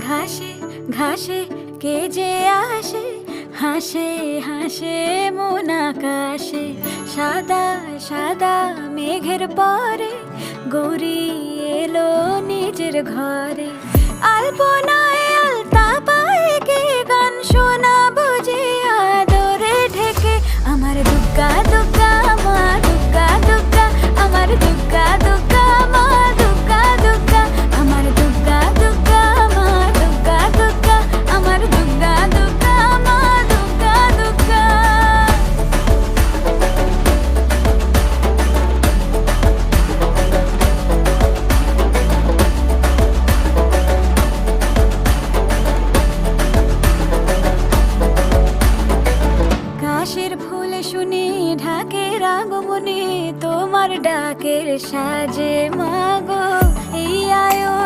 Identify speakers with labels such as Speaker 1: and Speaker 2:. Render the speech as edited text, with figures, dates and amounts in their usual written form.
Speaker 1: ঘাসে ঘাসে কে যে আসে, হাসে হাসে মন আকাশে। সাদা সাদা মেঘের পরে গৌরী এলো নিজের ঘরে। আলপনায় আলতা পায়ে কে গান শোনাবো যে আদরে ঢেকে। আমার দুগ্গা দুগ্গা মা দুগ্গা দুগ্গা, আমার দুগ্গা দুগ্গা মা দুগ্গা দুগ্গা, আমার দুগ্গা দুগ্গা মা দুগ্গা দুগ্গা, আমার দুগ্গা দুগ্গা মা দুগ্গা দুগ্গা। কাশের ফুল শুনি ঢাকের আগমনে, তোমার ডাকের সাজে